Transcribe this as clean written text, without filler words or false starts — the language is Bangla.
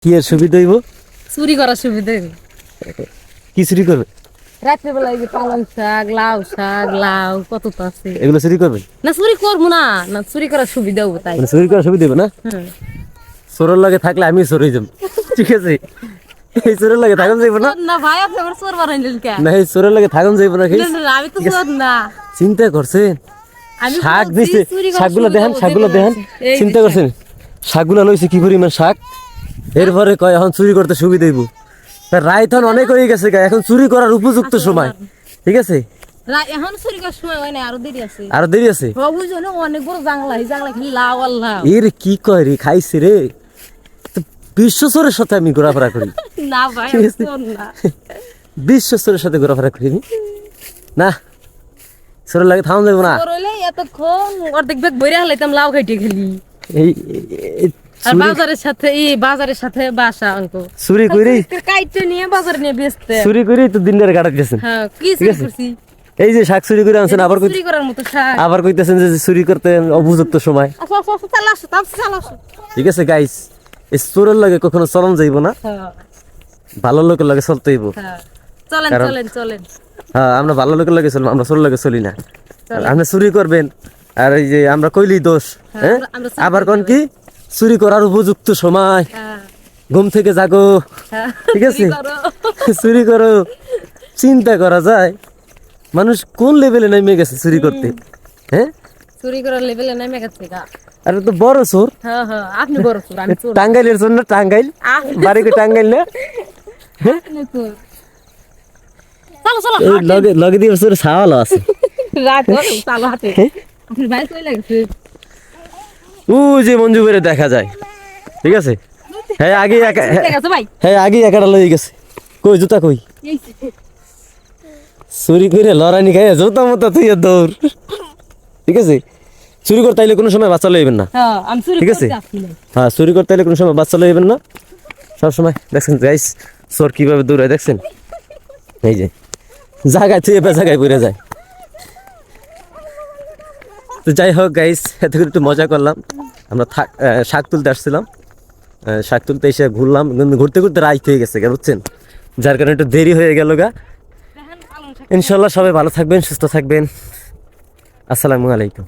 কি এর সুবিধা হইব? চুরি করার সুবিধা হইব। কি চুরি করবে? রাত্রেবেলা এই যে পালং শাক, লাউ কত তো আছে। এগুলো চুরি করবেন? না চুরি করবো না, না চুরি করার সুবিধা হবো তাই। মানে চুরি করার সুবিধা হইব না? হুম। চোরের লাগে থাকলে আমি চোর হয়ে যাব, ঠিক আছে? এই চোরের লাগে থাকুন যাইব না? না ভাই আপনি আমার চোর বানাইলেন কেন? না এই চোরের লাগে থাকুন যাইব না? না, না, আমি তো চোর না। চিন্তা করছেন? আমি শাক বলছি, দিছে, চুরি করার শাকগুলো সুবিধা দেখেন, হবো, শাকগুলো দেখে দেখেন, বলছি। এই চিন্তা যে করছেন? শাকগুলো লইছে কি পরিমাণ শাক, এরপরে কয় এখন চুরি করতে সুবিধা হইব। রায়তন অনেক হয়ে গেছে, এখন চুরি করার উপযুক্ত সময়, ঠিক আছে? এখন চুরি করার সময় হয় না, আরো দেরি আছে। আরো দেরি আছে? বুঝছো না, অনেক বড় জাংলা, এই জাংলা খালি লাউ আর লাউ। এর কি কয় রে, খাইছে রে? তো বিশ্ব চোরের সাথে আমি ঘোরাফেরা করি না ভাই ঠিক আমি আছে। চোর না। বিশ্ব চোরের সাথে ঘোরাফেরা করি আমি? না, চোরের লাগে থাম যাবো না। চোর হইলে এতক্ষণ অর্ধেক ব্যাগ বইরা হলাইতাম লাউ খাইতে খেলি। এই আর বাজারের সাথে বাসা অঙ্ক চুরি করি, কাইটে নিয়ে বাজারে নিয়ে বেচতে। চুরি করি তো দিন ধরে কাটাই দিয়েছেন। হ্যাঁ কি চুরি করছি? এই যে শাক চুরি করে আনছেন, আবার চুরি করার মতো শাক। আবার কইতেছেন যে চুরি করতে উপযুক্ত সময়। আসো আসো আসো চালা আসো তাম চালা আসো। ঠিক আছে গাইস, এই চোরের লাগে কখনো চলন যাইব না, হ্যাঁ ভালো লোকের লাগে চলতে হইব। হ্যাঁ চলেন কারণ- চলেন চলেন। হ্যাঁ, আমরা ভালো লোকের লাগে চলবো, আমরা চোরের লাগে চলি না। চলেন। আপনি চুরি করবেন আর এই যে আমরা কইলি দোষ, হ্যাঁ? আমরা চুরি আবার করি কোন কি চুরি করার উপযুক্ত সময়, হ্যাঁ ঘুম থেকে জাগো, হ্যাঁ ঠিক আছে? চুরি করো। চুরি করো, চিন্তা করা যায় মানুষ কোন লেভেলে নেমে গেছে চুরি করতে, হ্যাঁ? চুরি করার লেভেলে নেমে গেছে গা। আর তো বড় চোর, হ্যাঁ হ্যাঁ আপনি বড় চোর আমি চোর। টাঙ্গাইলের জন্য টাঙ্গাইল, আপনি বাড়ি কি টাঙ্গাইল না? আপনি চোর। চলো চলো এই লগে লগে দিয়ে চোর ছাওয়াল আছে। রাত হলো চালো হাতে। আপনি ভাই চলে গেছে। ও যে মঞ্জু করে দেখা যায়, ঠিক আছে? হ্যাঁ আগে ঠিক আছে ভাই। হ্যাঁ আগে একাটা লয়ে গেছে। কই জুতা কই? এই যে, চুরি করে লড়ানি খাইয়া জুতা মতো তুই দৌড়, ঠিক আছে? চুরি করতে আইলে কোনো সময় বাচ্চা লইবেন না, হ্যাঁ আমি চুরি ঠিক আছে? করতে আসছি না। হ্যাঁ চুরি করতে আইলে কোনো সময় বাচ্চা লইবেন না। সবসময় দেখছেন গাইস চোর কিভাবে দৌড়ায়, দেখছেন? এই যে জায়গায় তুই এবার জায়গায় পড়ে যায়। তো যাই হোক গাইস, এত করে একটু মজা করলাম। আমরা শাক তুলতে আসছিলাম, শাক তুলতে এসে ঘুরলাম, কিন্তু ঘুরতে ঘুরতে রাইত হয়ে গেছে, বুঝছেন? যার কারণে একটু দেরি হয়ে গেল গা। দেখেন পালং শাক। ইনশাল্লাহ সবাই ভালো থাকবেন, সুস্থ থাকবেন। আসসালামু আলাইকুম।